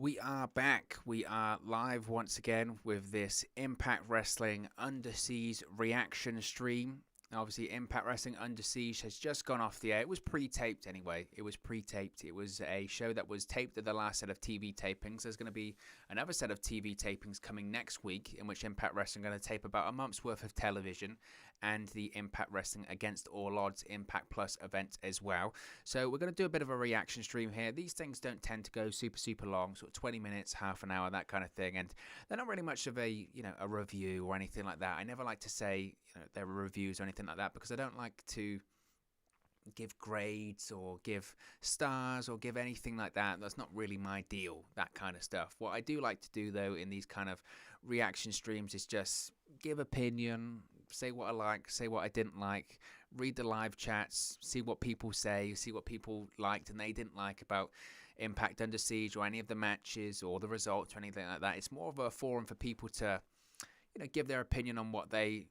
We are back. We are live once again with this Impact Wrestling Under Siege reaction stream. Now, obviously, Impact Wrestling Under Siege has just gone off the air. It was pre-taped anyway. It was pre-taped. It was a show that was taped at the last set of TV tapings. There's going to be another set of TV tapings coming next week in which Impact Wrestling are going to tape about a month's worth of television and the Impact Wrestling Against All Odds Impact Plus event as well. So we're going to do a bit of a reaction stream here. These things don't tend to go super long, sort of 20 minutes, half an hour, that kind of thing. And they're not really much of a review or anything like that. I never like to say there are reviews or anything like that because I don't like to give grades or give stars or give anything like that. That's not really my deal, that kind of stuff. What I do like to do though in these kind of reaction streams is just give opinion, say what I like, say what I didn't like, read the live chats, see what people say, see what people liked and they didn't like about Impact Under Siege or any of the matches or the results or anything like that. It's more of a forum for people to give their opinion on what they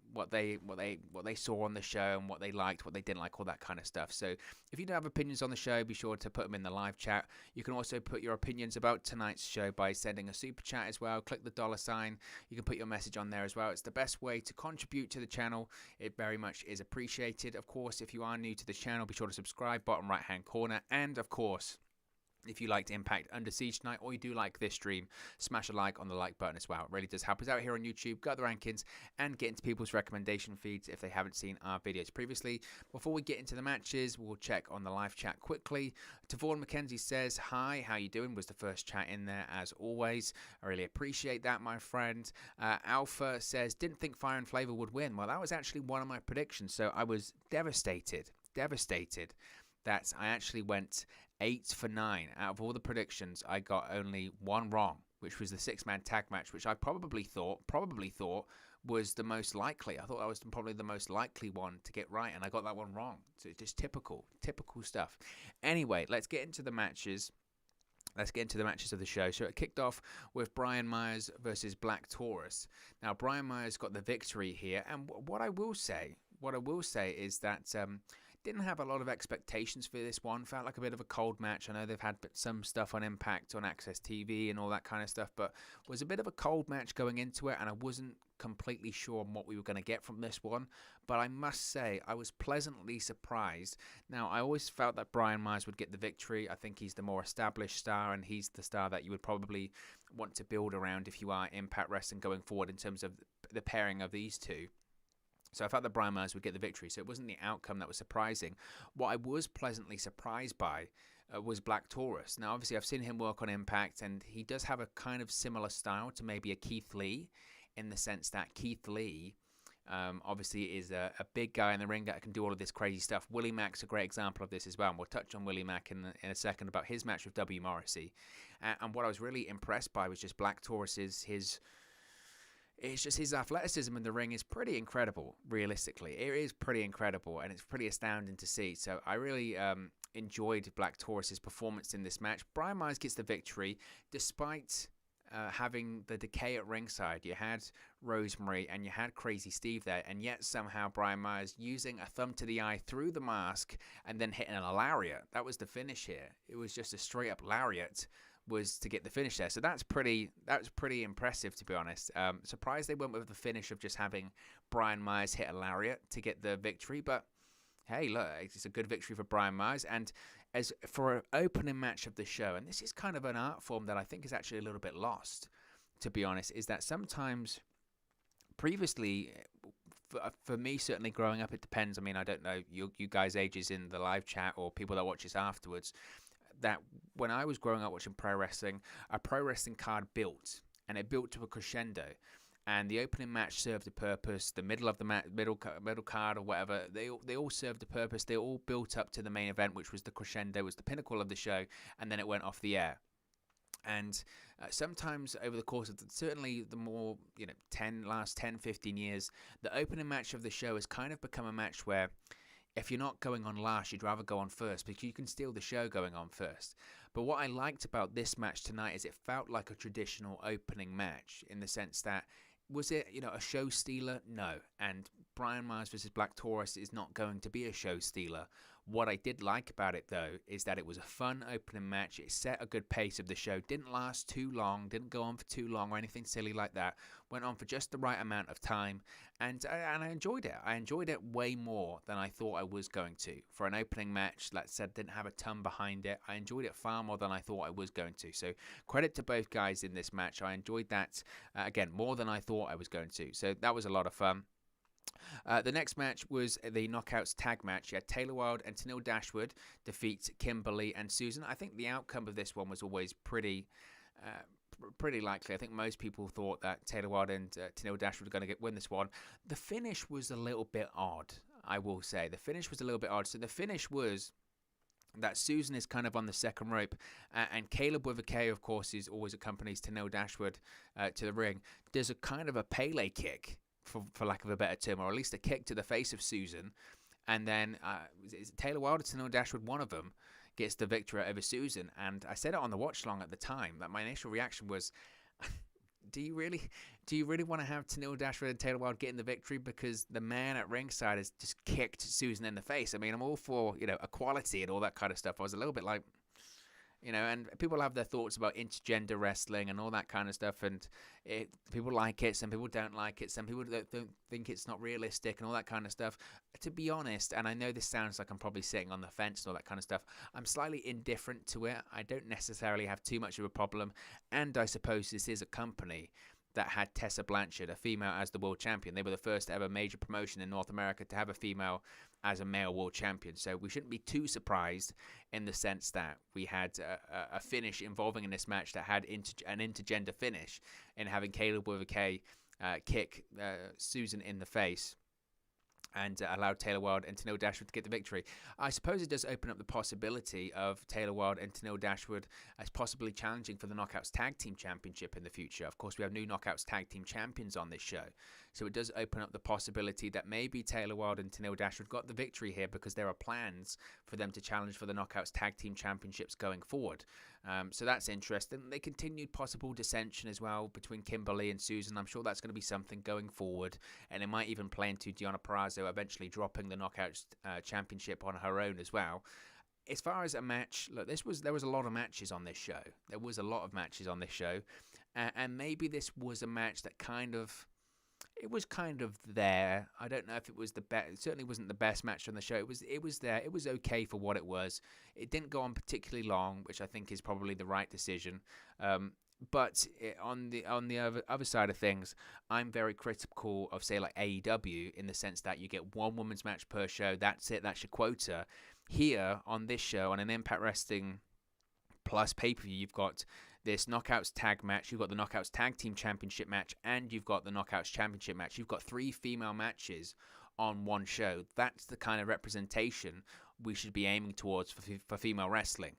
saw on the show and what they liked, what they didn't like, all that kind of stuff. So if you do have opinions on the show, be sure to put them in the live chat. You can also put your opinions about tonight's show by sending a super chat as well. Click the $sign. You can put your message on there as well. It's the best way to contribute to the channel. It very much is appreciated. Of course, if you are new to the channel, be sure to subscribe, bottom right hand corner. And of course, if you liked Impact Under Siege tonight, or you do like this stream, smash a like on the like button as well. It really does help us out here on YouTube, go up the rankings, and get into people's recommendation feeds if they haven't seen our videos previously. Before we get into the matches, we'll check on the live chat quickly. Tavon McKenzie says, "Hi, how you doing?" was the first chat in there as always. I really appreciate that, my friend. Alpha says, "Didn't think Fire and Flava would win." Well, that was actually one of my predictions, so I was devastated that I actually went 8 for 9. Out of all the predictions, I got only one wrong, which was the 6-man tag match, which I probably thought was the most likely. I thought that was probably the most likely one to get right, and I got that one wrong. So it's just typical stuff. Anyway, let's get into the matches. Let's get into the matches of the show. So it kicked off with Brian Myers versus Black Taurus. Now, Brian Myers got the victory here, and what I will say is that didn't have a lot of expectations for this one. Felt like a bit of a cold match. I know they've had some stuff on Impact, on Access TV and all that kind of stuff, but was a bit of a cold match going into it, and I wasn't completely sure on what we were going to get from this one. But I must say, I was pleasantly surprised. Now, I always felt that Brian Myers would get the victory. I think he's the more established star, and he's the star that you would probably want to build around if you are Impact Wrestling going forward in terms of the pairing of these two. So I felt that Brian Myers would get the victory, so it wasn't the outcome that was surprising. What I was pleasantly surprised by was Black Taurus. Now, obviously, I've seen him work on Impact, and he does have a kind of similar style to maybe a Keith Lee, in the sense that Keith Lee obviously is a big guy in the ring that can do all of this crazy stuff. Willie Mack's a great example of this as well, and we'll touch on Willie Mack in a second about his match with W. Morrissey. And what I was really impressed by was just Black Taurus's his athleticism in the ring is pretty incredible, realistically. It is pretty incredible, and it's pretty astounding to see. So I really enjoyed Black Taurus's performance in this match. Brian Myers gets the victory, despite having the decay at ringside. You had Rosemary and you had Crazy Steve there, and yet somehow Brian Myers using a thumb to the eye through the mask and then hitting a lariat. That was the finish here. It was just a straight up lariat was to get the finish there. So that was pretty impressive, to be honest. Surprised they went with the finish of just having Brian Myers hit a lariat to get the victory, but hey, look, it's a good victory for Brian Myers. And as for an opening match of the show, and this is kind of an art form that I think is actually a little bit lost, to be honest, is that sometimes previously, for me, certainly growing up, it depends. I mean, I don't know you guys' ages in the live chat or people that watch this afterwards, that when I was growing up watching pro wrestling, a pro wrestling card built, and it built to a crescendo. And the opening match served a purpose. The middle of the middle card or whatever, they all served a purpose. They all built up to the main event, which was the crescendo, was the pinnacle of the show, and then it went off the air. And sometimes over the course of certainly the more last 10, 15 years, the opening match of the show has kind of become a match where, if you're not going on last, you'd rather go on first because you can steal the show going on first. But what I liked about this match tonight is it felt like a traditional opening match, in the sense that, was it, a show stealer? No. And Brian Myers versus Black Taurus is not going to be a show stealer. What I did like about it, though, is that it was a fun opening match. It set a good pace of the show. Didn't last too long. Didn't go on for too long or anything silly like that. Went on for just the right amount of time. And I enjoyed it. I enjoyed it way more than I thought I was going to. For an opening match, like I said, didn't have a ton behind it. I enjoyed it far more than I thought I was going to. So credit to both guys in this match. I enjoyed that, again, more than I thought I was going to. So that was a lot of fun. The next match was the Knockouts tag match. You had Taylor Wilde and Tenille Dashwood defeat Kimberly and Susan. I think the outcome of this one was always pretty likely. I think most people thought that Taylor Wilde and Tenille Dashwood were going to win this one. The finish was a little bit odd, I will say. The finish was a little bit odd. So the finish was that Susan is kind of on the second rope, and Caleb with a K, of course, is always accompanies Tenille Dashwood to the ring. There's a kind of a Pele kick, for lack of a better term, or at least a kick to the face of Susan, and then is it Taylor Wilde or Tenille Dashwood? One of them gets the victory over Susan. And I said it on the watch long at the time that my initial reaction was, do you really want to have Tenille Dashwood and Taylor Wilde getting the victory because the man at ringside has just kicked Susan in the face? I mean, I'm all for, equality and all that kind of stuff. I was a little bit like, and people have their thoughts about intergender wrestling and all that kind of stuff, and people like it, some people don't like it, some people don't think it's not realistic and all that kind of stuff. To be honest, and I know this sounds like I'm probably sitting on the fence and all that kind of stuff, I'm slightly indifferent to it. I don't necessarily have too much of a problem, and I suppose this is a company that had Tessa Blanchard, a female, as the world champion. They were the first ever major promotion in North America to have a female as a male world champion. So we shouldn't be too surprised in the sense that we had a finish involving in this match that had an intergender finish in having Caleb with a K kick Susan in the face and allowed Taylor Wilde and Tenille Dashwood to get the victory. I suppose it does open up the possibility of Taylor Wilde and Tenille Dashwood as possibly challenging for the Knockouts Tag Team Championship in the future. Of course, we have new Knockouts Tag Team Champions on this show, so it does open up the possibility that maybe Taylor Wilde and Tenille Dashwood got the victory here because there are plans for them to challenge for the Knockouts Tag Team Championships going forward. So that's interesting. They continued possible dissension as well between Kimberly and Susan. I'm sure that's going to be something going forward, and it might even play into Deonna Purrazzo eventually dropping the Knockouts Championship on her own as well. As far as a match, look, there was a lot of matches on this show. There was a lot of matches on this show, and maybe this was a match that it was kind of there. I don't know if it was the best. It certainly wasn't the best match on the show. It was there. It was okay for what it was. It didn't go on particularly long, which I think is probably the right decision. But on the other side of things, I'm very critical of, say, like AEW, in the sense that you get one women's match per show. That's it. That's your quota. Here on this show, on an Impact Wrestling Plus pay-per-view, you've got this Knockouts tag match, you've got the Knockouts Tag Team Championship match, and you've got the Knockouts Championship match. You've got 3 female matches on one show. That's the kind of representation we should be aiming towards for female wrestling.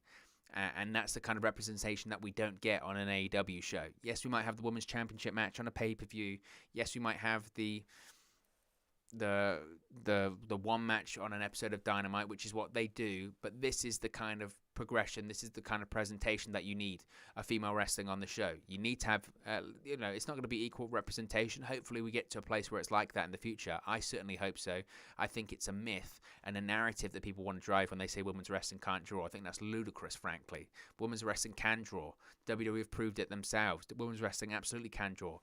And that's the kind of representation that we don't get on an AEW show. Yes, we might have the Women's Championship match on a pay-per-view. Yes, we might have the one match on an episode of Dynamite, which is what they do, but this is the kind of progression, this is the kind of presentation that you need a female wrestling on the show. You need to have it's not going to be equal representation. Hopefully we get to a place where it's like that in the future. I certainly hope so. I think it's a myth and a narrative that people want to drive when they say women's wrestling can't draw. I think that's ludicrous, frankly. Women's wrestling can draw. WWE have proved it themselves. Women's wrestling absolutely can draw.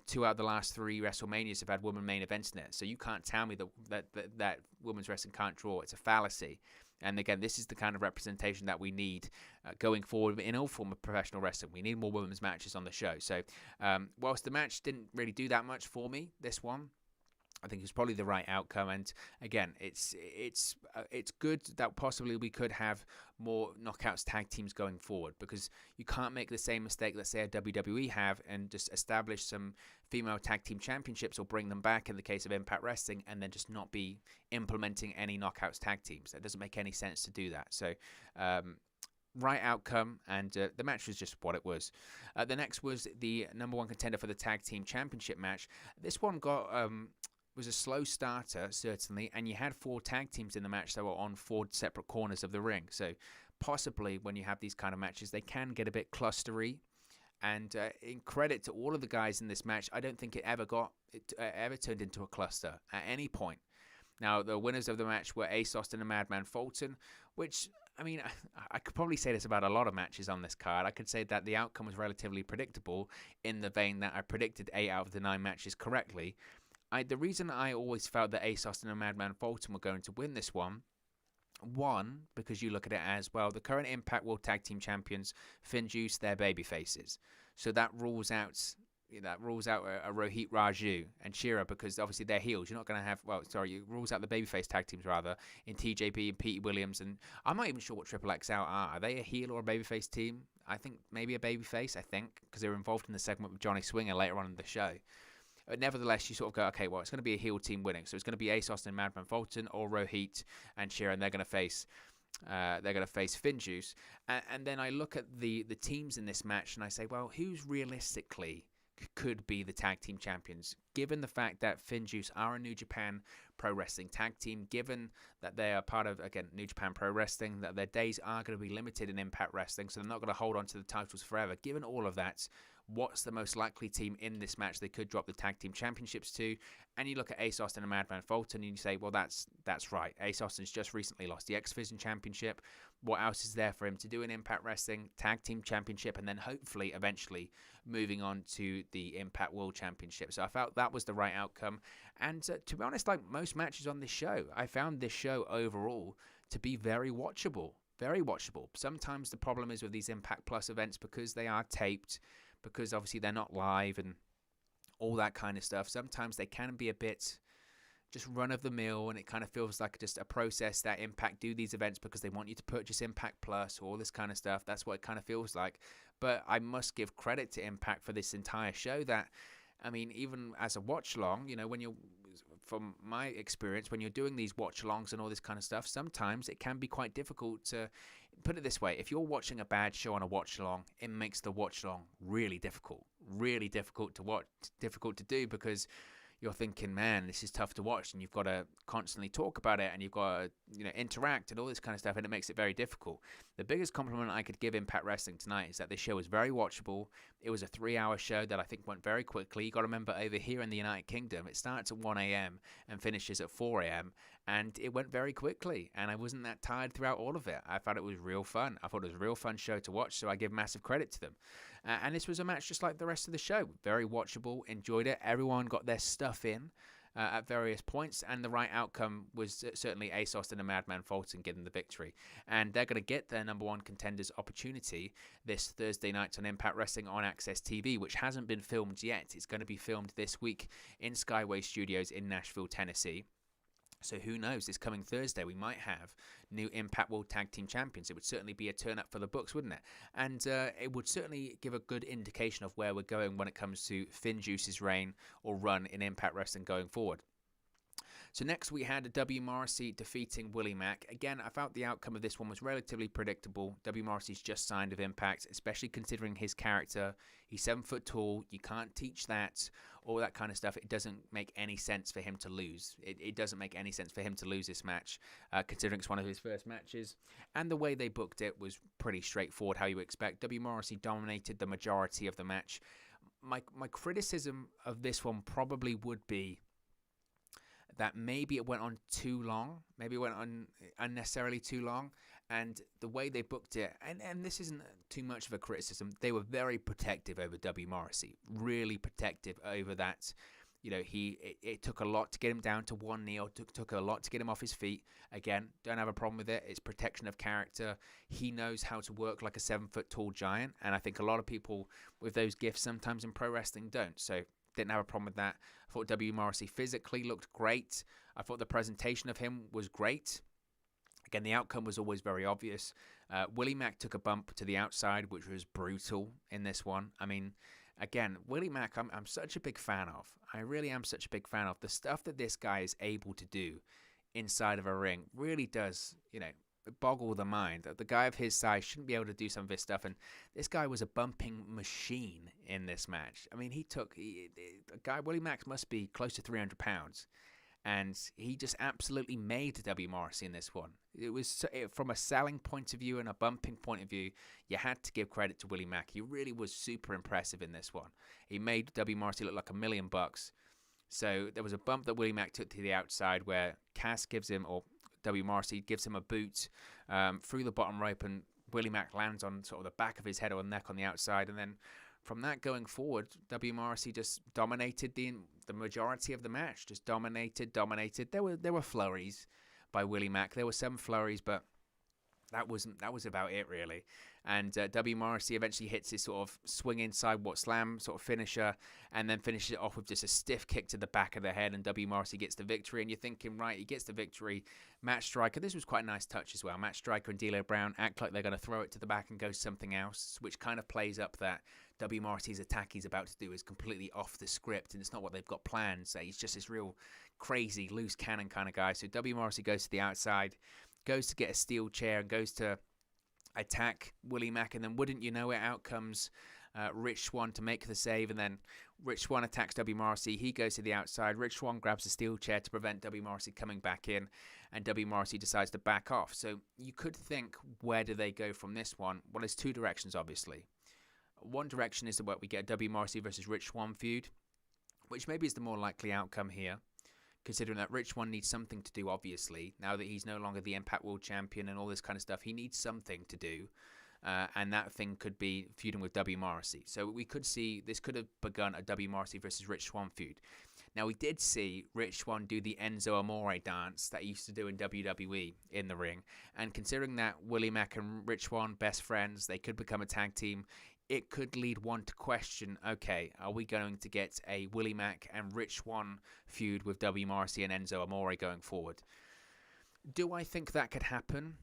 2 out of the last 3 WrestleManias have had women main events in it. So you can't tell me that women's wrestling can't draw. It's a fallacy. And again, this is the kind of representation that we need going forward in all form of professional wrestling. We need more women's matches on the show. So whilst the match didn't really do that much for me, this one, I think it was probably the right outcome. And again, it's good that possibly we could have more Knockouts tag teams going forward, because you can't make the same mistake that, say, a WWE have and just establish some female tag team championships or bring them back in the case of Impact Wrestling, and then just not be implementing any Knockouts tag teams. That doesn't make any sense to do that. So right outcome, and the match was just what it was. The next was the number 1 contender for the tag team championship match. This one got was a slow starter, certainly, and you had 4 tag teams in the match that were on 4 separate corners of the ring. So possibly when you have these kind of matches, they can get a bit clustery. And in credit to all of the guys in this match, I don't think it ever turned into a cluster at any point. Now, the winners of the match were Ace Austin and Madman Fulton, which, I mean, I could probably say this about a lot of matches on this card. I could say that the outcome was relatively predictable in the vein that I predicted 8 out of the 9 matches correctly. The reason I always felt that Ace Austin and Madman Fulton were going to win this one, because you look at it as, well, the current Impact World Tag Team Champions, FinJuice, they're babyfaces. So that rules out a Rohit Raju and Shira, because obviously they're heels. You're not going to have, it rules out the babyface tag teams rather in TJP and Pete Williams. And I'm not even sure what Triple XL are. Are they a heel or a babyface team? I think maybe a babyface, because they were involved in the segment with Johnny Swinger later on in the show. But nevertheless, you sort of go, okay, well, it's going to be a heel team winning. So it's going to be Ace Austin and Madman Fulton or Rohit and Shira, and they're going to face FinJuice. And then I look at the teams in this match and I say, well, who's realistically could be the tag team champions, given the fact that FinJuice are a New Japan Pro Wrestling tag team, given that they are part of, again, New Japan Pro Wrestling, that their days are going to be limited in Impact Wrestling, so they're not going to hold on to the titles forever. Given all of that, what's the most likely team in this match they could drop the tag team championships to? And you look at Ace Austin and Madman Fulton and you say, well, that's right. Ace Austin's just recently lost the ExDivision Championship. What else is there for him to do in Impact Wrestling? Tag team championship, and then hopefully eventually moving on to the Impact World Championship. So I felt that was the right outcome. And to be honest, like most matches on this show, I found this show overall to be very watchable. Very watchable. Sometimes the problem is with these Impact Plus events, because they are taped, because obviously they're not live and all that kind of stuff. Sometimes they can be a bit just run-of-the-mill, and it kind of feels like just a process that Impact do these events because they want you to purchase Impact Plus, all this kind of stuff. That's what it kind of feels like. But I must give credit to Impact for this entire show that, I mean, even as a watch-along, from my experience, when you're doing these watch-alongs and all this kind of stuff, sometimes it can be quite difficult to, put it this way, if you're watching a bad show on a watch-along, it makes the watch-along really difficult to watch, difficult to do, because you're thinking, man, this is tough to watch, and you've got to constantly talk about it, and you've got to, interact and all this kind of stuff, and it makes it very difficult. The biggest compliment I could give Impact Wrestling tonight is that this show was very watchable. It was a 3-hour show that I think went very quickly. You got to remember, over here in the United Kingdom, it starts at 1 a.m. and finishes at 4 a.m., and it went very quickly, and I wasn't that tired throughout all of it. I thought it was real fun. I thought it was a real fun show to watch, so I give massive credit to them. And this was a match just like the rest of the show. Very watchable, enjoyed it. Everyone got their stuff in at various points, and the right outcome was certainly Ace Austin and Madman Fulton getting the victory. And they're going to get their number 1 contenders opportunity this Thursday night on Impact Wrestling on Access TV, which hasn't been filmed yet. It's going to be filmed this week in Skyways Studios in Nashville, Tennessee. So who knows, this coming Thursday we might have new Impact World Tag Team Champions. It would certainly be a turn up for the books, wouldn't it? And it would certainly give a good indication of where we're going when it comes to FinJuice's reign or run in Impact Wrestling going forward. So next we had W. Morrissey defeating Willie Mack. Again, I felt the outcome of this one was relatively predictable. W. Morrissey's just signed with Impact, especially considering his character. He's 7 foot tall. You can't teach that, all that kind of stuff. It doesn't make any sense for him to lose. It doesn't make any sense for him to lose this match, considering it's one of his first matches. And the way they booked it was pretty straightforward, how you expect. W. Morrissey dominated the majority of the match. My criticism of this one probably would be that maybe it went on too long. Maybe it went on unnecessarily too long. And the way they booked it, and this isn't too much of a criticism, they were very protective over W. Morrissey. Really protective over that. It took a lot to get him down to one knee, or took a lot to get him off his feet. Again, don't have a problem with it. It's protection of character. He knows how to work like a 7 foot tall giant. And I think a lot of people with those gifts sometimes in pro wrestling don't. So didn't have a problem with that. I thought W. Morrissey physically looked great. I thought the presentation of him was great. Again, the outcome was always very obvious. Willie Mack took a bump to the outside, which was brutal in this one. I mean, again, Willie Mack, I'm such a big fan of. I really am such a big fan of. The stuff that this guy is able to do inside of a ring really does, boggle the mind. The guy of his size shouldn't be able to do some of his stuff, and this guy was a bumping machine in this match. I mean, Willie Mack must be close to 300 pounds, And he just absolutely made W. Morrissey in this one. It was from a selling point of view and a bumping point of view, you had to give credit to Willie Mack. He really was super impressive in this one. He made W. Morrissey look like $1 million. So there was a bump that Willie Mack took to the outside where Cass gives him, or W. Morrissey gives him a boot through the bottom rope, and Willie Mack lands on sort of the back of his head or neck on the outside. And then from that going forward, W. Morrissey just dominated the majority of the match. Just dominated. There were flurries by Willie Mack. There were some flurries, but that was about it really. And W. Morrissey eventually hits his sort of swinging sidewalk slam sort of finisher, and then finishes it off with just a stiff kick to the back of the head, and W. Morrissey gets the victory. And you're thinking, right, he gets the victory. Matt Striker, this was quite a nice touch as well. Matt Striker and D'Lo Brown act like they're going to throw it to the back and go something else, which kind of plays up that W. Morrissey's attack he's about to do is completely off the script, and it's not what they've got planned. So he's just this real crazy, loose cannon kind of guy. So W. Morrissey goes to the outside, goes to get a steel chair, and goes to attack Willie Mack, and then wouldn't you know it, out comes Rich Swann to make the save, and then Rich Swann attacks W. Morrissey. He goes to the outside. Rich Swann grabs a steel chair to prevent W. Morrissey coming back in, and W. Morrissey decides to back off. So you could think, where do they go from this one? Well, there's two directions, obviously. One direction is that we get a W. Morrissey versus Rich Swann feud, which maybe is the more likely outcome here, considering that Rich Swann needs something to do, obviously. Now that he's no longer the Impact World Champion and all this kind of stuff, he needs something to do. And that thing could be feuding with W. Morrissey. So we could see, this could have begun a W. Morrissey versus Rich Swann feud. Now, we did see Rich Swann do the Enzo Amore dance that he used to do in WWE in the ring. And considering that Willie Mack and Rich Swann, best friends, they could become a tag team, it could lead one to question, okay, are we going to get a Willie Mack and Rich Swann feud with W. Morrissey and Enzo Amore going forward? Do I think that could happen?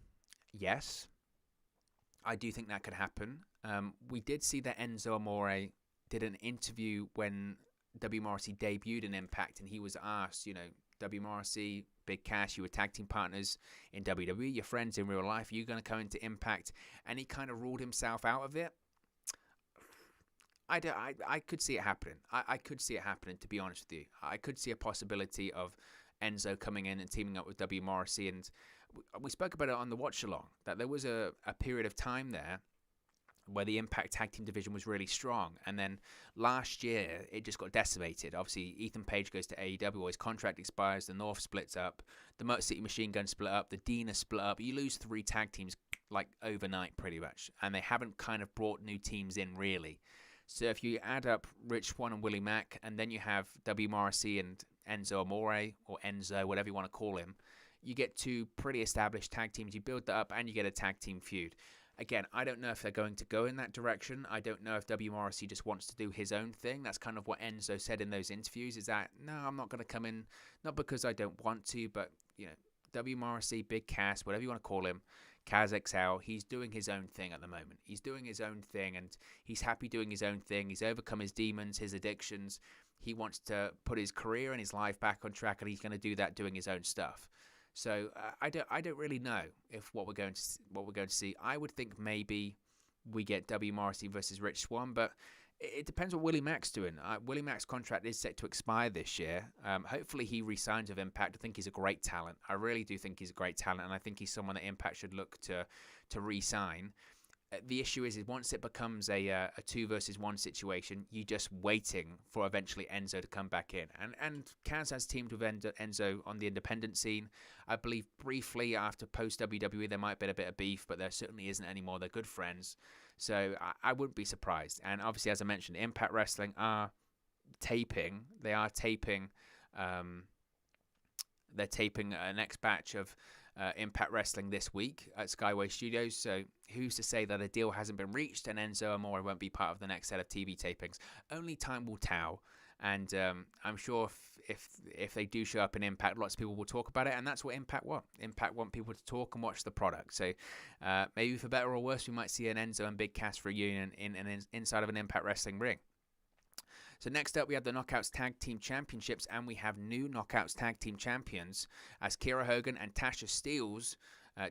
Yes. I do think that could happen. We did see that Enzo Amore did an interview when W. Morrissey debuted in Impact, and he was asked, you know, W. Morrissey, Big Cash, you were tag team partners in WWE, you're friends in real life, are you going to come into Impact? And he kind of ruled himself out of it. I could see it happening. I could see it happening, to be honest with you. I could see a possibility of Enzo coming in and teaming up with W. Morrissey. And we spoke about it on the watch along, that there was a period of time there where the Impact Tag Team division was really strong. And then last year, it just got decimated. Obviously, Ethan Page goes to AEW, his contract expires, the North splits up, the Motor City Machine Gun split up, the Deonna split up. You lose 3 tag teams like overnight pretty much. And they haven't kind of brought new teams in really. So if you add up Rich Swann and Willie Mack, and then you have W. Morrissey and Enzo Amore, or Enzo, whatever you want to call him, you get 2 pretty established tag teams. You build that up, and you get a tag team feud. Again, I don't know if they're going to go in that direction. I don't know if W. Morrissey just wants to do his own thing. That's kind of what Enzo said in those interviews, is that, no, I'm not going to come in, not because I don't want to, but, you know, W. Morrissey, Big Cass, whatever you want to call him, Kaz XL, he's doing his own thing at the moment. He's doing his own thing, and he's happy doing his own thing. He's overcome his demons, his addictions. He wants to put his career and his life back on track, and he's going to do that doing his own stuff. So I don't really know if what we're going to see. I would think maybe we get W. Morrissey versus Rich Swann, but it depends what Willie Mack's doing. Willie Mack's contract is set to expire this year. Hopefully he re-signs with Impact. I think he's a great talent. I really do think he's a great talent, and I think he's someone that Impact should look to re-sign. The issue is once it becomes a 2 versus 1 situation, you're just waiting for eventually Enzo to come back in. And Kaz has teamed with Enzo on the independent scene. I believe briefly after post-WWE there might have been a bit of beef, but there certainly isn't anymore. They're good friends. So I wouldn't be surprised. And obviously, as I mentioned, Impact Wrestling are taping. They are taping. They're taping a next batch of Impact Wrestling this week at Skyways Studios. So who's to say that a deal hasn't been reached and Enzo Amore won't be part of the next set of TV tapings? Only time will tell. And I'm sure if they do show up in Impact, lots of people will talk about it, and that's what Impact want. Impact want people to talk and watch the product. So maybe for better or worse, we might see an Enzo and Big Cass reunion inside of an Impact Wrestling ring. So next up, we have the Knockouts Tag Team Championships, and we have new Knockouts Tag Team Champions as Kiera Hogan and Tasha Steelz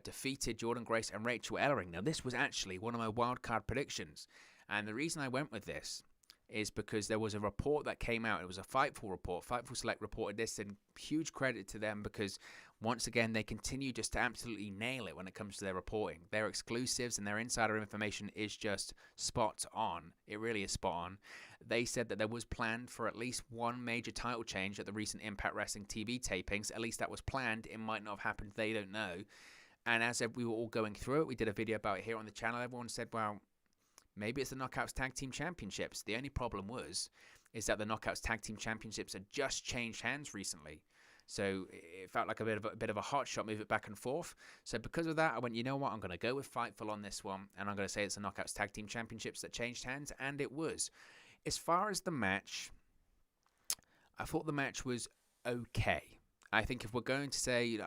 defeated Jordynne Grace and Rachel Ellering. Now, this was actually one of my wildcard predictions, and the reason I went with this is because there was a report that came out. It was a Fightful report. Fightful Select reported this, and huge credit to them because, once again, they continue just to absolutely nail it when it comes to their reporting. Their exclusives and their insider information is just spot on. It really is spot on. They said that there was planned for at least one major title change at the recent Impact Wrestling TV tapings. At least that was planned. It might not have happened. They don't know. And as we were all going through it, we did a video about it here on the channel. Everyone said, well, maybe it's the Knockouts Tag Team Championships. The only problem is that the Knockouts Tag Team Championships had just changed hands recently. So it felt like a bit of a hot shot, move it back and forth. So because of that, I went, you know what, I'm going to go with Fightful on this one, and I'm going to say it's the Knockouts Tag Team Championships that changed hands, and it was. As far as the match, I thought the match was okay. I think if we're going to say,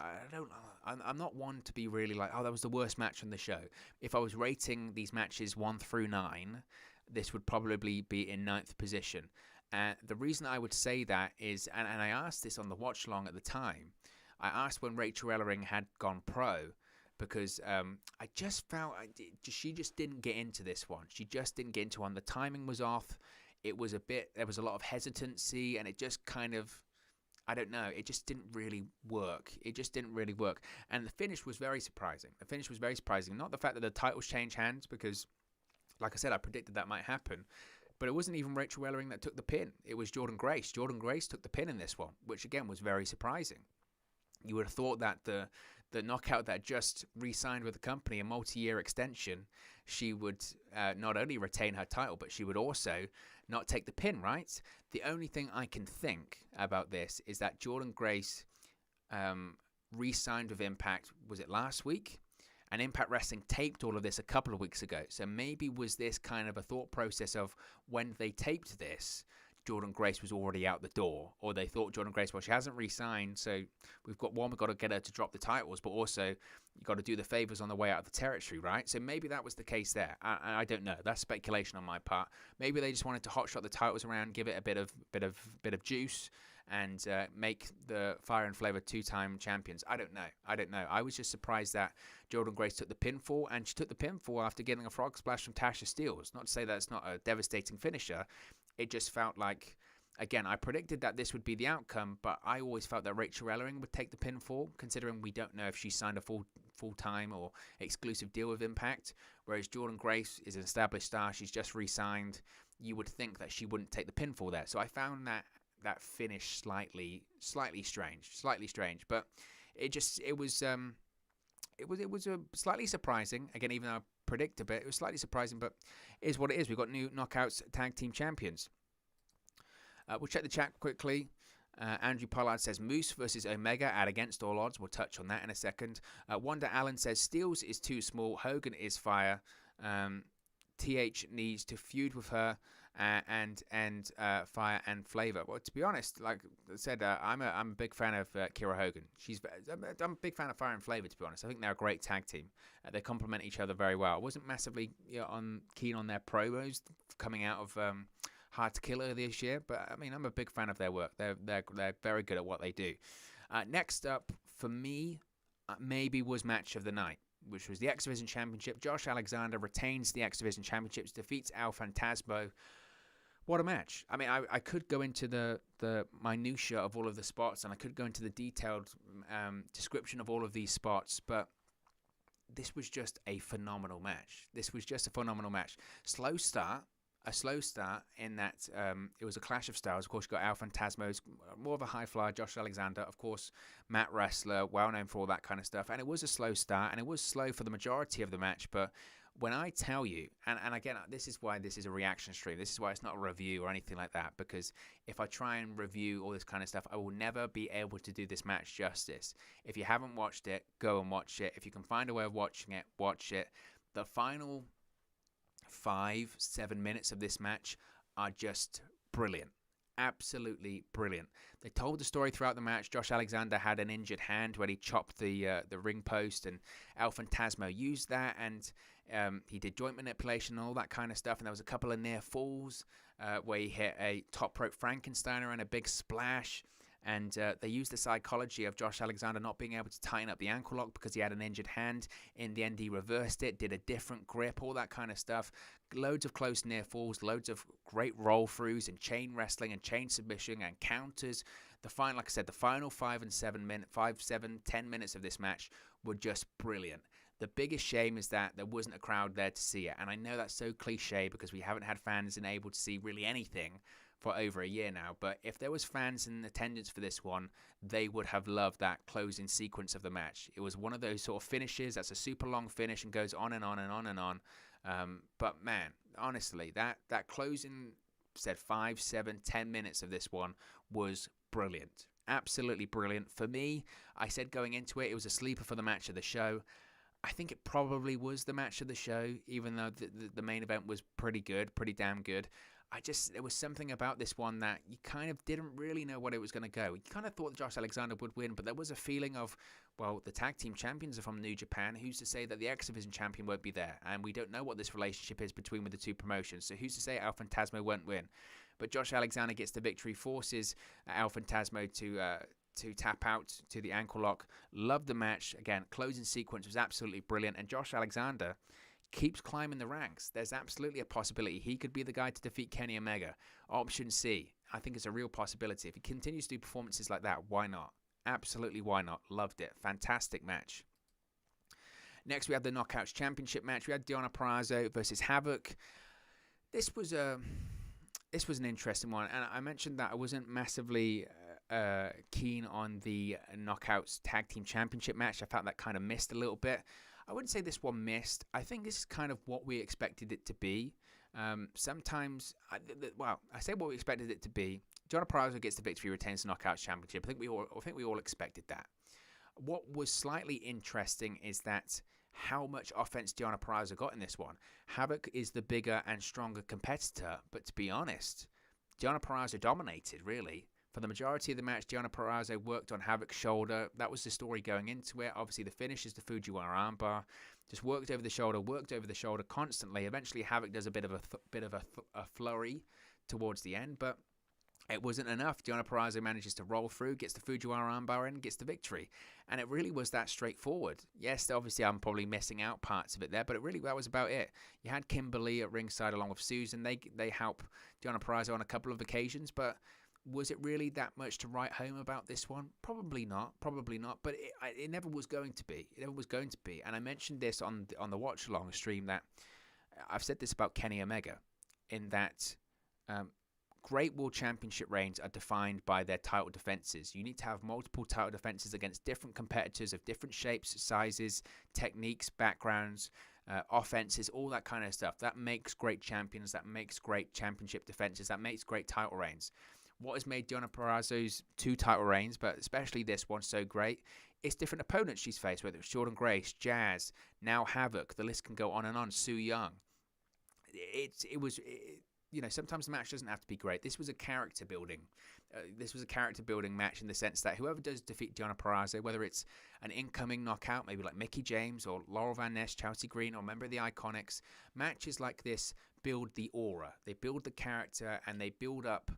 I'm not one to be really like, oh, that was the worst match on the show. If I was rating these matches 1 through 9, this would probably be in 9th position. The reason I would say that is, and I asked this on the watch along at the time, I asked when Rachel Ellering had gone pro, because I just felt she just didn't get into this one. She just didn't get into one. The timing was off. It was there was a lot of hesitancy, and it just kind of, I don't know, it just didn't really work. It just didn't really work. And the finish was very surprising. Not the fact that the titles changed hands, because, like I said, I predicted that might happen. But it wasn't even Rachel Ellering that took the pin. It was Jordynne Grace. Jordynne Grace took the pin in this one, which, again, was very surprising. You would have thought that the knockout that just re-signed with the company, a multi-year extension, she would not only retain her title, but she would also not take the pin, right? The only thing I can think about this is that Jordynne Grace re-signed with Impact, was it last week? And Impact Wrestling taped all of this a couple of weeks ago. So maybe was this kind of a thought process of when they taped this, Jordynne Grace was already out the door, or they thought Jordynne Grace, well, she hasn't re-signed, so we've got to get her to drop the titles, but also you've got to do the favors on the way out of the territory, right? So maybe that was the case there. I don't know. That's speculation on my part. Maybe they just wanted to hotshot the titles around, give it a bit of juice, and make the Fire and Flava 2-time champions. I don't know. I was just surprised that Jordynne Grace took the pinfall, and she took the pinfall after getting a frog splash from Tasha Steelz. Not to say that it's not a devastating finisher. It just felt like, again, I predicted that this would be the outcome, but I always felt that Rachel Ellering would take the pinfall, considering we don't know if she signed a full-time or exclusive deal with Impact, whereas Jordynne Grace is an established star. She's just re-signed. You would think that she wouldn't take the pinfall there. So I found that finish slightly strange, but it was slightly surprising. Again, even though I predicted it was slightly surprising, but it is what it is. We've got new Knockouts Tag Team Champions. We'll check the chat quickly. Andrew Pollard says Moose versus Omega at Against All Odds. We'll touch on that in a second. Wanda Allen says Steelz is too small. Hogan is fire. TH needs to feud with her. And Fire and Flava. Well, to be honest, like I said, I'm a big fan of Kiera Hogan. I'm a big fan of Fire and Flava, to be honest. I think they're a great tag team. They complement each other very well. I wasn't massively keen on their promos coming out of Hard to Kill this year, but I mean, I'm a big fan of their work. They're very good at what they do. Next up for me, maybe was match of the night, which was the ExDivision Championship. Josh Alexander retains the ExDivision Championships, defeats El Phantasmo. What a match. I mean, I could go into the minutiae of all of the spots, and I could go into the detailed description of all of these spots, but this was just a phenomenal match. Slow start in that it was a clash of styles. Of course, you got El Phantasmo, more of a high flyer, Josh Alexander, of course, Matt Wrestler, well known for all that kind of stuff. And it was a slow start, and it was slow for the majority of the match. But when I tell you, and again, this is why this is a reaction stream. This is why it's not a review or anything like that, because if I try and review all this kind of stuff, I will never be able to do this match justice. If you haven't watched it, go and watch it. If you can find a way of watching it, watch it. The final 5-7 minutes of this match are just brilliant. Absolutely brilliant. They told the story throughout the match. Josh Alexander had an injured hand when he chopped the ring post, and El Phantasmo used that, and he did joint manipulation and all that kind of stuff. And there was a couple of near falls where he hit a top rope Frankensteiner and a big splash. And they used the psychology of Josh Alexander not being able to tighten up the ankle lock because he had an injured hand. In the end, he reversed it, did a different grip, all that kind of stuff. Loads of close near falls, loads of great roll throughs and chain wrestling and chain submission and counters. Like I said, the final 10 minutes of this match were just brilliant. The biggest shame is that there wasn't a crowd there to see it. And I know that's so cliche because we haven't had fans and able to see really anything for over a year now. But if there was fans in attendance for this one, they would have loved that closing sequence of the match. It was one of those sort of finishes that's a super long finish and goes on and on and on and on. But man, honestly, that closing, said 5, 7, 10 minutes of this one was brilliant. Absolutely brilliant. For me, I said going into it, it was a sleeper for the match of the show. I think it probably was the match of the show, even though the main event was pretty good, pretty damn good. There was something about this one that you kind of didn't really know what it was going to go. You kind of thought Josh Alexander would win, but there was a feeling of, well, the tag team champions are from New Japan. Who's to say that the ExDivision champion won't be there? And we don't know what this relationship is between the two promotions. So who's to say El Phantasmo won't win? But Josh Alexander gets the victory, forces El Phantasmo to tap out to the ankle lock. Loved the match. Again, closing sequence was absolutely brilliant. And Josh Alexander keeps climbing the ranks. There's absolutely a possibility he could be the guy to defeat Kenny Omega. Option C. I think it's a real possibility. If he continues to do performances like that, why not? Absolutely, why not? Loved it. Fantastic match. Next, we had the Knockouts Championship match. We had Deonna Purrazzo versus Havok. This was an interesting one, and I mentioned that I wasn't massively keen on the Knockouts Tag Team Championship match. I felt that kind of missed a little bit. I wouldn't say this one missed. I think this is kind of what we expected it to be. Sometimes, I say what we expected it to be. Deonna Purrazzo gets the victory, retains the Knockouts Championship. I think we all expected that. What was slightly interesting is that how much offense Deonna Purrazzo got in this one. Havok is the bigger and stronger competitor, but to be honest, Deonna Purrazzo dominated, really. For the majority of the match, Deonna Purrazzo worked on Havok's shoulder. That was the story going into it. Obviously, the finish is the Fujiwara armbar. Just worked over the shoulder constantly. Eventually, Havok does a bit of a flurry towards the end, but it wasn't enough. Deonna Purrazzo manages to roll through, gets the Fujiwara armbar in, gets the victory. And it really was that straightforward. Yes, obviously I'm probably missing out parts of it there, but that was about it. You had Kimberly at ringside along with Susan. They help Deonna Purrazzo on a couple of occasions, but was it really that much to write home about this one? Probably not, but it never was going to be. And I mentioned this on the watch-along stream that I've said this about Kenny Omega, in that Great World Championship reigns are defined by their title defenses. You need to have multiple title defenses against different competitors of different shapes, sizes, techniques, backgrounds, offenses, all that kind of stuff. That makes great champions. That makes great championship defenses. That makes great title reigns. What has made Deonna Purrazzo's 2 title reigns, but especially this one, so great, it's different opponents she's faced, whether it's Jordynne Grace, Jazz, now Havok. The list can go on and on. Su Yung. Sometimes the match doesn't have to be great. This was a character building. Match in the sense that whoever does defeat Deonna Purrazzo, whether it's an incoming knockout, maybe like Mickie James or Laurel Van Ness, Chelsea Green, or a member of the Iconics, matches like this build the aura. They build the character and they build up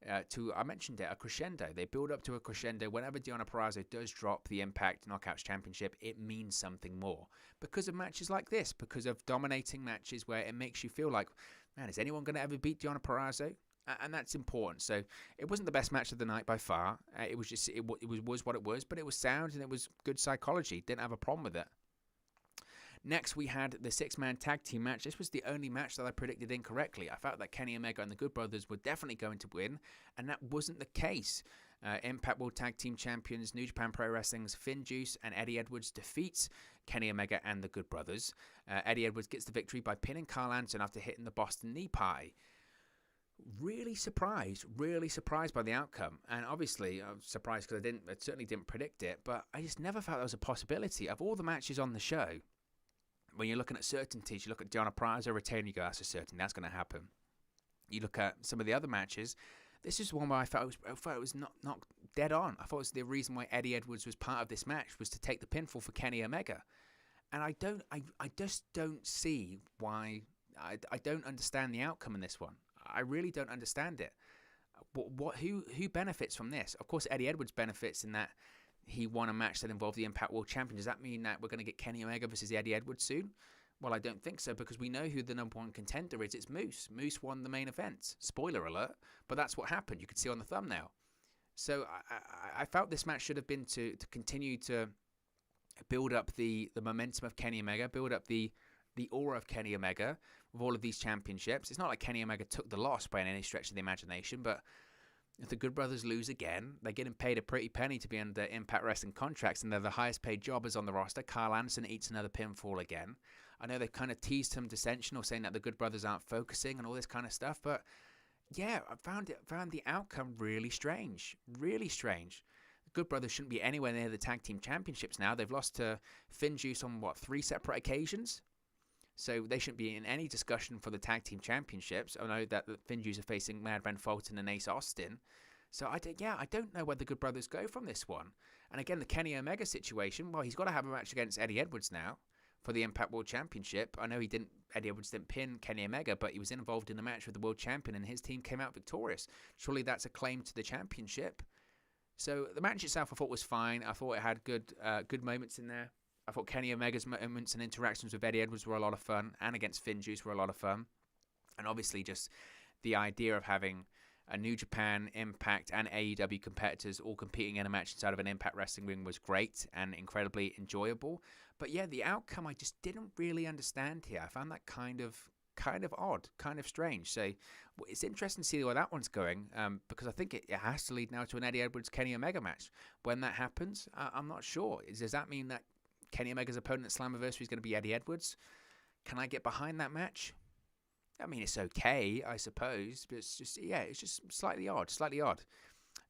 I mentioned it, a crescendo. They build up to a crescendo. Whenever Deonna Purrazzo does drop the Impact Knockouts Championship, it means something more. Because of matches like this, because of dominating matches where it makes you feel like, man, is anyone going to ever beat Deonna Purrazzo? And that's important. So it wasn't the best match of the night by far. It was just, it was what it was, but it was sound and it was good psychology. Didn't have a problem with it. Next, we had the 6-man tag team match. This was the only match that I predicted incorrectly. I felt that Kenny Omega and the Good Brothers were definitely going to win, and that wasn't the case. Impact World Tag Team Champions, New Japan Pro Wrestling's Finn Juice and Eddie Edwards defeats Kenny Omega and the Good Brothers. Eddie Edwards gets the victory by pinning Karl after hitting the Boston Knee Pie. Really surprised by the outcome. And obviously, I'm surprised because I certainly didn't predict it, but I just never felt there was a possibility. Of all the matches on the show, when you're looking at certainties, you look at Deonna Purrazzo retaining, you go, that's a certainty, that's going to happen. You look at some of the other matches, this is one where I felt it was not dead on. I thought it was the reason why Eddie Edwards was part of this match was to take the pinfall for Kenny Omega. And I just don't see why, I don't understand the outcome in this one. I really don't understand it. Who benefits from this? Of course, Eddie Edwards benefits in that he won a match that involved the Impact World Champion. Does that mean that we're going to get Kenny Omega versus Eddie Edwards soon? Well, I don't think so, because we know who the number one contender is. It's Moose. Moose won the main event. Spoiler alert, but that's what happened. You could see on the thumbnail. So I felt this match should have been to continue to build up the momentum of Kenny Omega, build up the aura of Kenny Omega with all of these championships. It's not like Kenny Omega took the loss by any stretch of the imagination, but if the Good Brothers lose again, they're getting paid a pretty penny to be under Impact Wrestling contracts, and they're the highest paid jobbers on the roster. Karl Anderson eats another pinfall again. I know they've kind of teased some dissension or saying that the Good Brothers aren't focusing and all this kind of stuff, but yeah, I found the outcome really strange. Really strange. The Good Brothers shouldn't be anywhere near the tag team championships now. They've lost to FinJuice on, 3 separate occasions? So they shouldn't be in any discussion for the tag team championships. I know that the FinJuice are facing Madman Fulton and Ace Austin. So I don't know where the Good Brothers go from this one. And again, the Kenny Omega situation, well, he's got to have a match against Eddie Edwards now for the Impact World Championship. I know Eddie Edwards didn't pin Kenny Omega, but he was involved in a match with the World Champion and his team came out victorious. Surely that's a claim to the championship. So the match itself I thought was fine. I thought it had good moments in there. I thought Kenny Omega's moments and interactions with Eddie Edwards were a lot of fun, and against FinJuice were a lot of fun. And obviously just the idea of having a New Japan, Impact, and AEW competitors all competing in a match inside of an Impact Wrestling ring was great and incredibly enjoyable. But yeah, the outcome I just didn't really understand here. I found that kind of odd, kind of strange. So it's interesting to see where that one's going, because I think it has to lead now to an Eddie Edwards Kenny Omega match. When that happens, I'm not sure. Does that mean that Kenny Omega's opponent at Slammiversary is going to be Eddie Edwards? Can I get behind that match? I mean, it's okay, I suppose, but it's just slightly odd.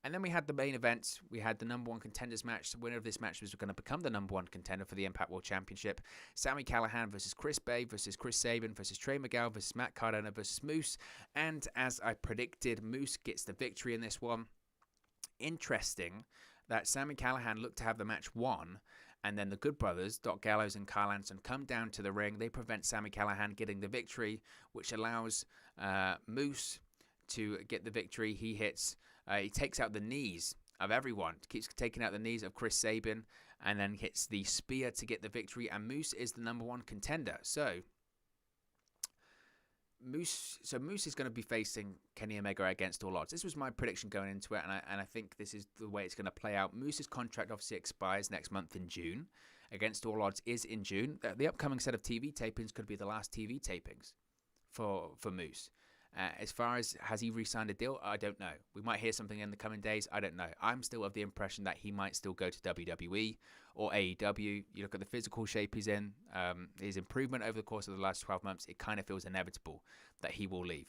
And then we had the main event. We had the number one contenders match. The winner of this match was going to become the number one contender for the Impact World Championship. Sami Callihan versus Chris Bay versus Chris Sabin versus Trey Miguel versus Mack Cardona versus Moose. And as I predicted, Moose gets the victory in this one. Interesting that Sami Callihan looked to have the match won, and then the Good Brothers, Doc Gallows and Karl Anderson, come down to the ring. They prevent Sami Callihan getting the victory, which allows Moose to get the victory. He takes out the knees of everyone, keeps taking out the knees of Chris Sabin, and then hits the spear to get the victory. And Moose is the number one contender. So Moose is going to be facing Kenny Omega against all odds. This was my prediction going into it, and I think this is the way it's going to play out. Moose's contract obviously expires next month in June. Against all odds is in June. The upcoming set of TV tapings could be the last TV tapings for Moose. As far as has he re-signed a deal, I don't know. We might hear something in the coming days. I don't know. I'm still of the impression that he might still go to WWE or AEW. You look at the physical shape he's in, his improvement over the course of the last 12 months, it kind of feels inevitable that he will leave.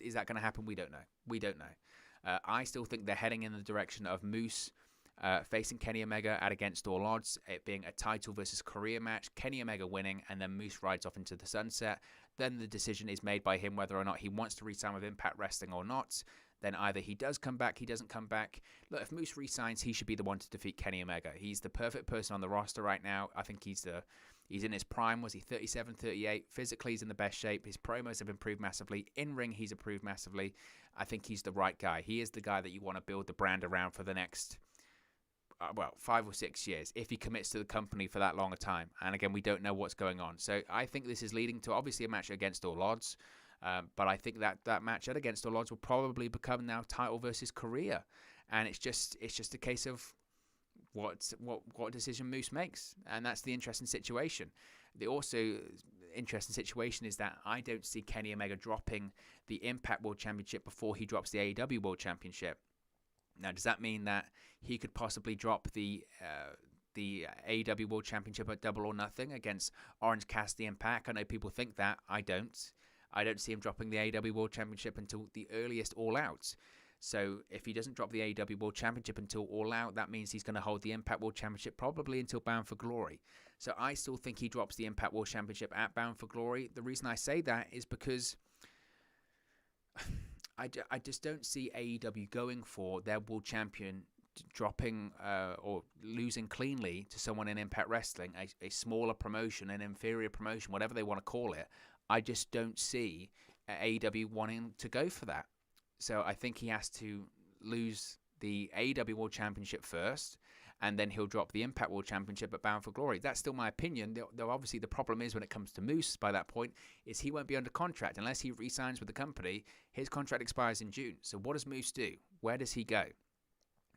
Is that going to happen? We don't know. I still think they're heading in the direction of Moose facing Kenny Omega at Against All Odds, it being a title versus career match, Kenny Omega winning, and then Moose rides off into the sunset. Then the decision is made by him whether or not he wants to re-sign with Impact Wrestling or not. Then either he does come back, he doesn't come back. Look, if Moose re-signs, he should be the one to defeat Kenny Omega. He's the perfect person on the roster right now. I think he's in his prime. Was he 37, 38? Physically, he's in the best shape. His promos have improved massively. In-ring, he's improved massively. I think he's the right guy. He is the guy that you want to build the brand around for the next 5 or 6 years, if he commits to the company for that long a time. And again, we don't know what's going on. So I think this is leading to obviously a match Against All Odds. But I think that match at Against All Odds will probably become now title versus career. And it's just a case of what decision Moose makes. And that's the interesting situation. The also interesting situation is that I don't see Kenny Omega dropping the Impact World Championship before he drops the AEW World Championship. Now, does that mean that he could possibly drop the AEW World Championship at Double or Nothing against Orange Cassidy and Pac? I know people think that. I don't see him dropping the AEW World Championship until the earliest All Out. So if he doesn't drop the AEW World Championship until All Out, that means he's going to hold the Impact World Championship probably until Bound for Glory. So I still think he drops the Impact World Championship at Bound for Glory. The reason I say that is because I just don't see AEW going for their world champion dropping or losing cleanly to someone in Impact Wrestling, a smaller promotion, an inferior promotion, whatever they want to call it. I just don't see AEW wanting to go for that. So I think he has to lose the AEW World Championship first, and then he'll drop the Impact World Championship at Bound for Glory. That's still my opinion. Though obviously the problem is when it comes to Moose by that point is he won't be under contract. Unless he re-signs with the company, his contract expires in June. So what does Moose do? Where does he go?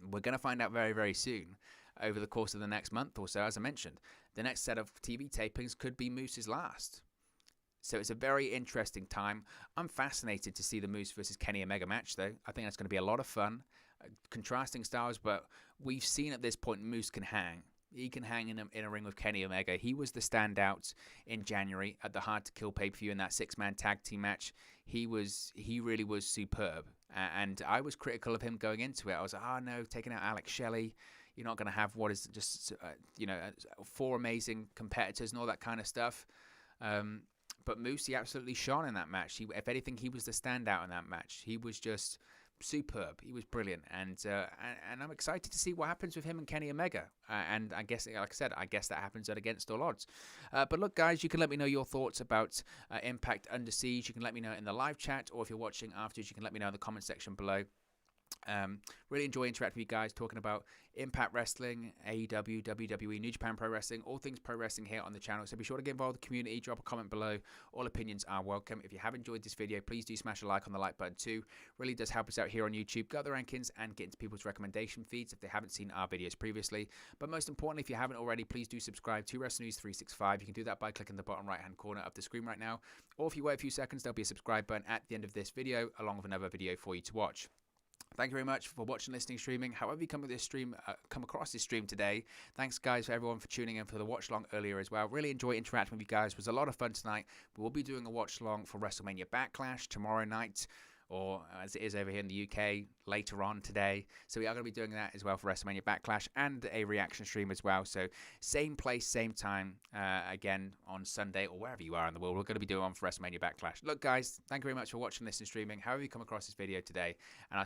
We're going to find out very, very soon over the course of the next month or so. As I mentioned, the next set of TV tapings could be Moose's last. So it's a very interesting time. I'm fascinated to see the Moose versus Kenny Omega match, though. I think that's going to be a lot of fun. Contrasting styles, but we've seen at this point Moose can hang. He can hang in a ring with Kenny Omega. He was the standout in January at the Hard to Kill pay-per-view in that 6-man tag team match. He really was superb. And I was critical of him going into it. I was like, oh no, taking out Alex Shelley. You're not going to have what is just, 4 amazing competitors and all that kind of stuff. But Moose, he absolutely shone in that match. If anything, he was the standout in that match. He was just superb. He was brilliant, and I'm excited to see what happens with him and Kenny Omega. And I guess, like I said, I guess that happens at Against All Odds. But look, guys, you can let me know your thoughts about Impact Under Siege. You can let me know in the live chat, or if you're watching afterwards, you can let me know in the comment section below. Really enjoy interacting with you guys, talking about Impact Wrestling, AEW, WWE, New Japan Pro Wrestling, all things pro wrestling here on the channel. So be sure to get involved with the community, drop a comment below. All opinions are welcome. If you have enjoyed this video, please do smash a like on the like button too. Really does help us out here on YouTube, go up the rankings and get into people's recommendation feeds if they haven't seen our videos previously. But most importantly, if you haven't already, please do subscribe to Wrestle News 365. You can do that by clicking the bottom right hand corner of the screen right now, or if you wait a few seconds, there'll be a subscribe button at the end of this video along with another video for you to watch. Thank you very much for watching, listening, streaming. However you come across this stream today. Thanks, guys, for everyone for tuning in for the watch along earlier as well. Really enjoy interacting with you guys. It was a lot of fun tonight. We will be doing a watch along for WrestleMania Backlash tomorrow night, or as it is over here in the UK, later on today. So we are going to be doing that as well for WrestleMania Backlash and a reaction stream as well. So same place, same time, again on Sunday or wherever you are in the world. We're going to be doing one for WrestleMania Backlash. Look, guys, thank you very much for watching, listening, streaming. However you come across this video today, and I'll